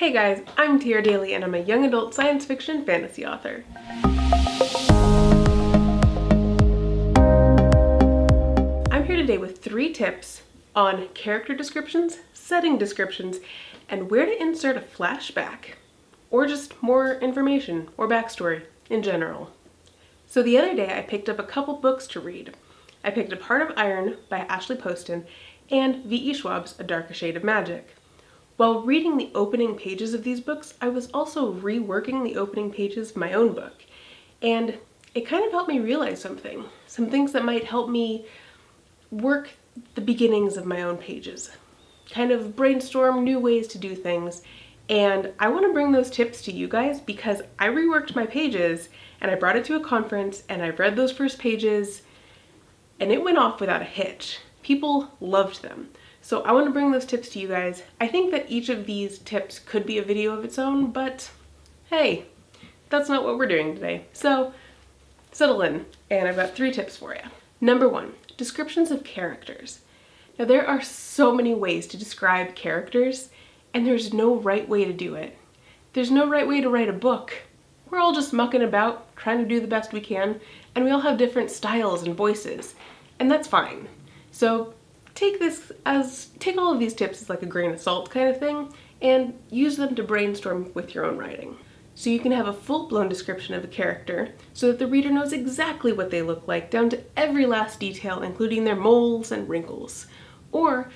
Hey guys, I'm Dailey and I'm a young adult science fiction fantasy author. I'm here today with 3 tips on character descriptions, setting descriptions, and where to insert a flashback, or just more information or backstory in general. So the other day I picked up a couple books to read. I picked up Heart of Iron by Ashley Poston and V.E. Schwab's A Darker Shade of Magic. While reading the opening pages of these books, I was also reworking the opening pages of my own book. And it kind of helped me realize some things that might help me work the beginnings of my own pages. Kind of brainstorm new ways to do things. And I want to bring those tips to you guys because I reworked my pages and I brought it to a conference and I read those first pages and it went off without a hitch. People loved them. So I want to bring those tips to you guys. I think that each of these tips could be a video of its own, but hey, that's not what we're doing today. So settle in, and I've got 3 tips for you. Number 1, descriptions of characters. Now there are so many ways to describe characters, and there's no right way to do it. There's no right way to write a book. We're all just mucking about, trying to do the best we can, and we all have different styles and voices, and that's fine. So take all of these tips as like a grain of salt kind of thing and use them to brainstorm with your own writing. So you can have a full-blown description of a character so that the reader knows exactly what they look like down to every last detail, including their moles and wrinkles. Or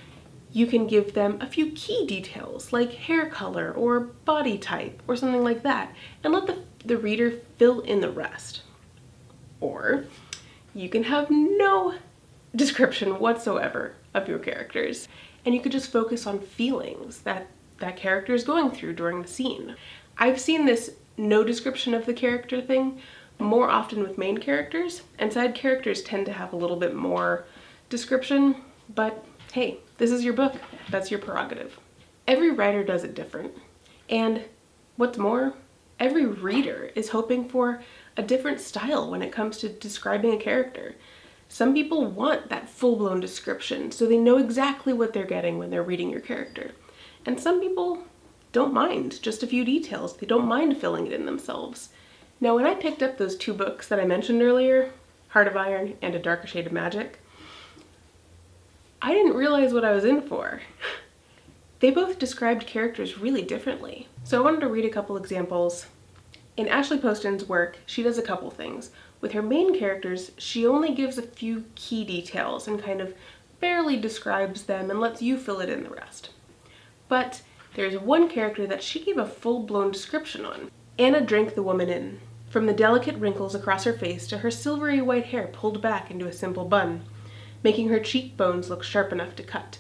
you can give them a few key details like hair color or body type or something like that and let the reader fill in the rest. Or you can have no description whatsoever of your characters, and you could just focus on feelings that that character is going through during the scene. I've seen this no description of the character thing more often with main characters, and side characters tend to have a little bit more description, but hey, this is your book, that's your prerogative. Every writer does it different, and what's more, every reader is hoping for a different style when it comes to describing a character. Some people want that full-blown description so they know exactly what they're getting when they're reading your character. And some people don't mind just a few details. They don't mind filling it in themselves. Now, when I picked up those 2 books that I mentioned earlier, Heart of Iron and A Darker Shade of Magic, I didn't realize what I was in for. They both described characters really differently. So I wanted to read a couple examples. In Ashley Poston's work, she does a couple things. With her main characters, she only gives a few key details and kind of barely describes them and lets you fill it in the rest. But there's one character that she gave a full-blown description on. Anna drank the woman in, from the delicate wrinkles across her face to her silvery white hair pulled back into a simple bun, making her cheekbones look sharp enough to cut.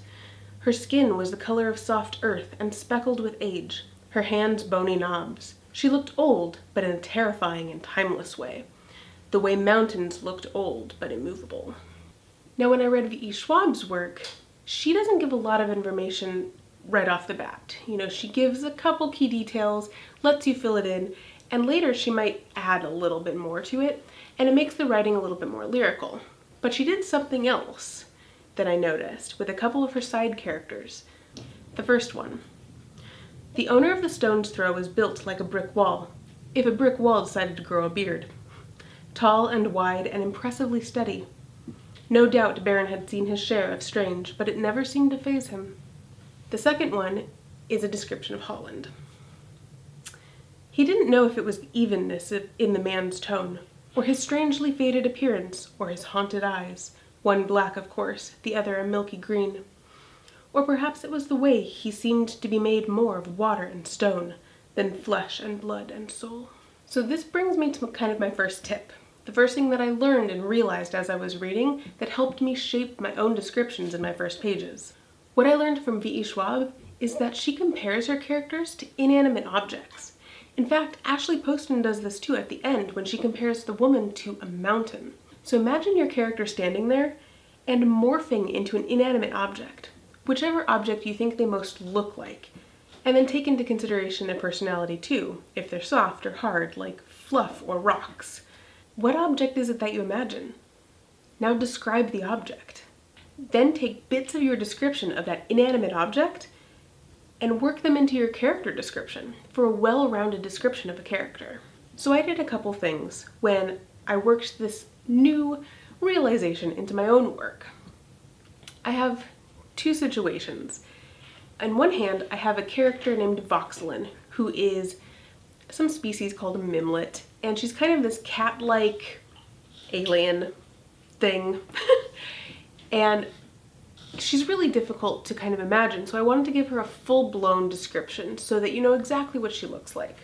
Her skin was the color of soft earth and speckled with age, her hands bony knobs. She looked old, but in a terrifying and timeless way. The way mountains looked old but immovable. Now when I read V.E. Schwab's work, she doesn't give a lot of information right off the bat. You know, she gives a couple key details, lets you fill it in, and later she might add a little bit more to it, and it makes the writing a little bit more lyrical. But she did something else that I noticed with a couple of her side characters. The first one. The owner of the stone's throw was built like a brick wall, if a brick wall decided to grow a beard. Tall and wide and impressively steady. No doubt Baron had seen his share of strange, but it never seemed to faze him. The second one is a description of Holland. He didn't know if it was evenness in the man's tone, or his strangely faded appearance, or his haunted eyes, one black of course, the other a milky green. Or perhaps it was the way he seemed to be made more of water and stone than flesh and blood and soul. So this brings me to kind of my first tip. The first thing that I learned and realized as I was reading that helped me shape my own descriptions in my first pages. What I learned from V.E. Schwab is that she compares her characters to inanimate objects. In fact, Ashley Poston does this too at the end when she compares the woman to a mountain. So imagine your character standing there and morphing into an inanimate object, whichever object you think they most look like, and then take into consideration their personality too, if they're soft or hard, like fluff or rocks. What object is it that you imagine? Now describe the object. Then take bits of your description of that inanimate object and work them into your character description for a well-rounded description of a character. So I did a couple things when I worked this new realization into my own work. I have two situations. On one hand, I have a character named Voxelin, who is some species called a mimlet, and she's kind of this cat-like alien thing. And she's really difficult to kind of imagine, so I wanted to give her a full-blown description so that you know exactly what she looks like.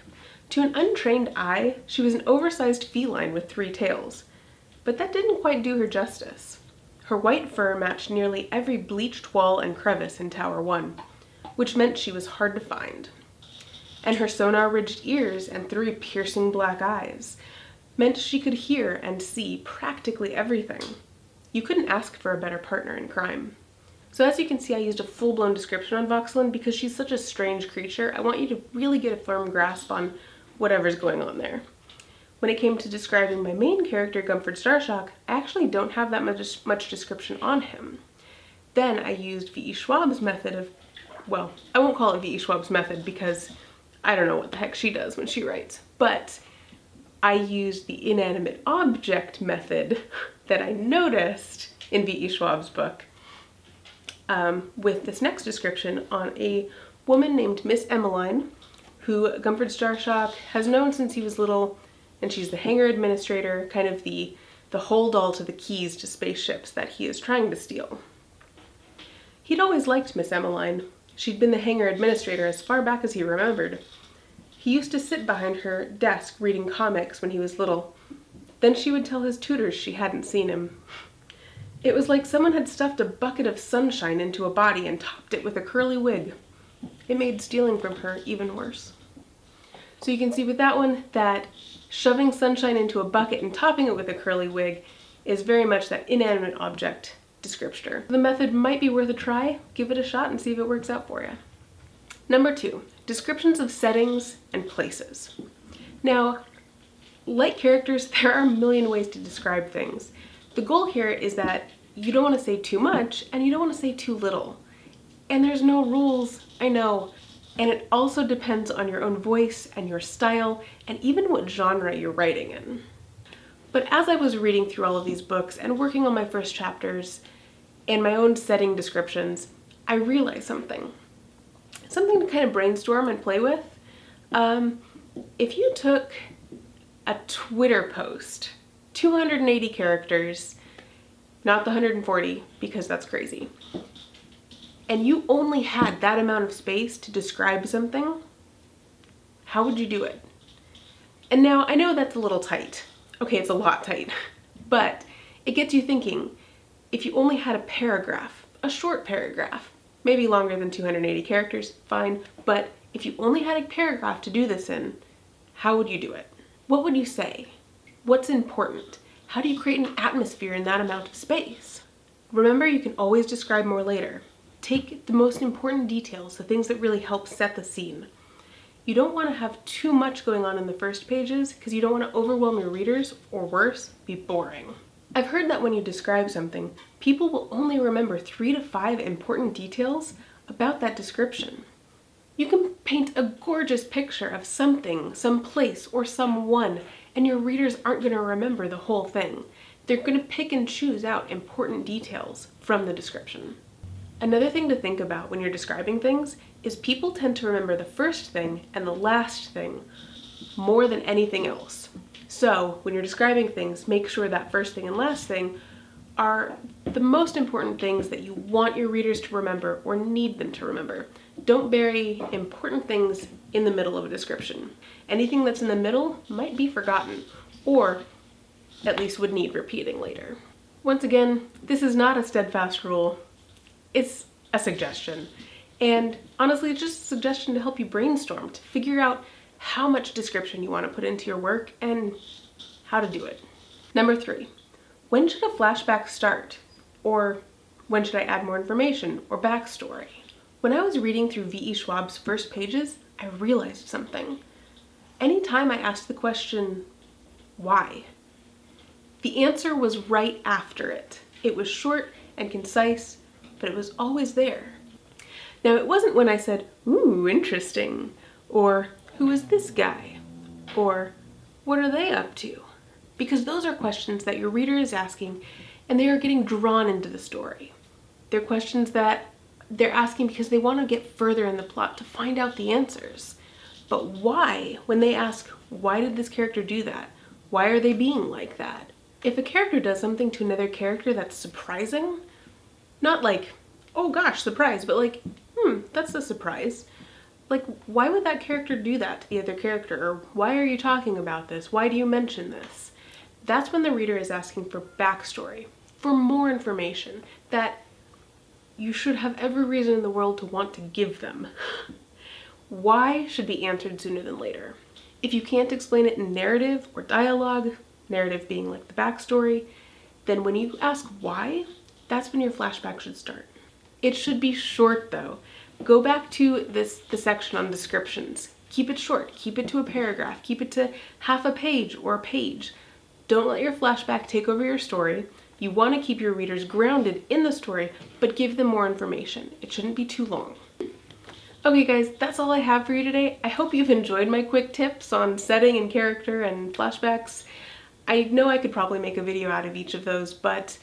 To an untrained eye, she was an oversized feline with 3 tails, but that didn't quite do her justice. Her white fur matched nearly every bleached wall and crevice in Tower 1, which meant she was hard to find. And her sonar-ridged ears and 3 piercing black eyes meant she could hear and see practically everything. You couldn't ask for a better partner in crime. So as you can see, I used a full-blown description on Voxelin because she's such a strange creature. I want you to really get a firm grasp on whatever's going on there. When it came to describing my main character, Gumford Starshock, I actually don't have that much description on him. Then I used V.E. Schwab's method of, well, I won't call it V.E. Schwab's method because I don't know what the heck she does when she writes, but I used the inanimate object method that I noticed in V.E. Schwab's book with this next description on a woman named Miss Emmeline, who Gumford Starshock has known since he was little, and she's the hangar administrator, kind of the hold all to the keys to spaceships that he is trying to steal. He'd always liked Miss Emmeline. She'd been the hangar administrator as far back as he remembered. He used to sit behind her desk reading comics when he was little. Then she would tell his tutors she hadn't seen him. It was like someone had stuffed a bucket of sunshine into a body and topped it with a curly wig. It made stealing from her even worse. So you can see with that one that shoving sunshine into a bucket and topping it with a curly wig is very much that inanimate object descriptor. The method might be worth a try. Give it a shot and see if it works out for you. Number 2, descriptions of settings and places. Now, like characters, there are a million ways to describe things. The goal here is that you don't want to say too much and you don't want to say too little. And there's no rules, I know. And it also depends on your own voice and your style and even what genre you're writing in. But as I was reading through all of these books and working on my first chapters and my own setting descriptions, I realized something to kind of brainstorm and play with. If you took a Twitter post, 280 characters, not the 140 because that's crazy, and you only had that amount of space to describe something, how would you do it? And now I know that's a little tight. Okay, it's a lot tight, but it gets you thinking. If you only had a paragraph, a short paragraph, maybe longer than 280 characters, fine, but if you only had a paragraph to do this in, how would you do it? What would you say? What's important? How do you create an atmosphere in that amount of space? Remember, you can always describe more later. Take the most important details, the things that really help set the scene. You don't want to have too much going on in the first pages because you don't want to overwhelm your readers or worse, be boring. I've heard that when you describe something, people will only remember 3 to 5 important details about that description. You can paint a gorgeous picture of something, some place, or someone, and your readers aren't going to remember the whole thing. They're going to pick and choose out important details from the description. Another thing to think about when you're describing things is people tend to remember the first thing and the last thing more than anything else. So when you're describing things, make sure that first thing and last thing are the most important things that you want your readers to remember or need them to remember. Don't bury important things in the middle of a description. Anything that's in the middle might be forgotten, or at least would need repeating later. Once again, this is not a steadfast rule. It's a suggestion. And honestly, it's just a suggestion to help you brainstorm, to figure out how much description you want to put into your work and how to do it. Number 3, when should a flashback start? Or when should I add more information or backstory? When I was reading through V.E. Schwab's first pages, I realized something. Anytime I asked the question, why? The answer was right after it. It was short and concise, but it was always there. Now, it wasn't when I said, ooh, interesting, or who is this guy, or what are they up to? Because those are questions that your reader is asking and they are getting drawn into the story. They're questions that they're asking because they want to get further in the plot to find out the answers. But why, when they ask, why did this character do that? Why are they being like that? If a character does something to another character that's surprising, not like, oh gosh, surprise, but like, that's a surprise. Like, why would that character do that to the other character? Or why are you talking about this? Why do you mention this? That's when the reader is asking for backstory, for more information that you should have every reason in the world to want to give them. Why should be answered sooner than later. If you can't explain it in narrative or dialogue, narrative being like the backstory, then when you ask why, that's when your flashback should start. It should be short though. Go back to the section on descriptions. Keep it short, keep it to a paragraph, keep it to half a page or a page. Don't let your flashback take over your story. You want to keep your readers grounded in the story, but give them more information. It shouldn't be too long. Okay guys, that's all I have for you today. I hope you've enjoyed my quick tips on setting and character and flashbacks. I know I could probably make a video out of each of those, but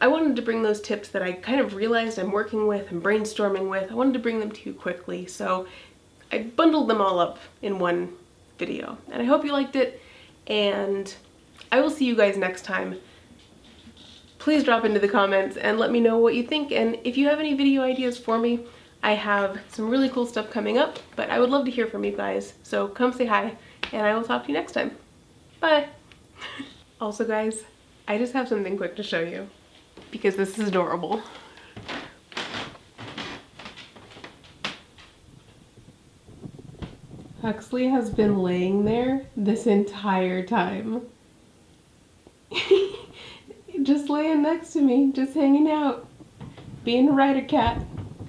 I wanted to bring those tips that I kind of realized I'm working with and brainstorming with. I wanted to bring them to you quickly, so I bundled them all up in one video. And I hope you liked it, and I will see you guys next time. Please drop into the comments and let me know what you think, and if you have any video ideas for me, I have some really cool stuff coming up, but I would love to hear from you guys, so come say hi, and I will talk to you next time. Bye! Also guys, I just have something quick to show you, because this is adorable. Huxley has been laying there this entire time. Just laying next to me, just hanging out, being a writer cat.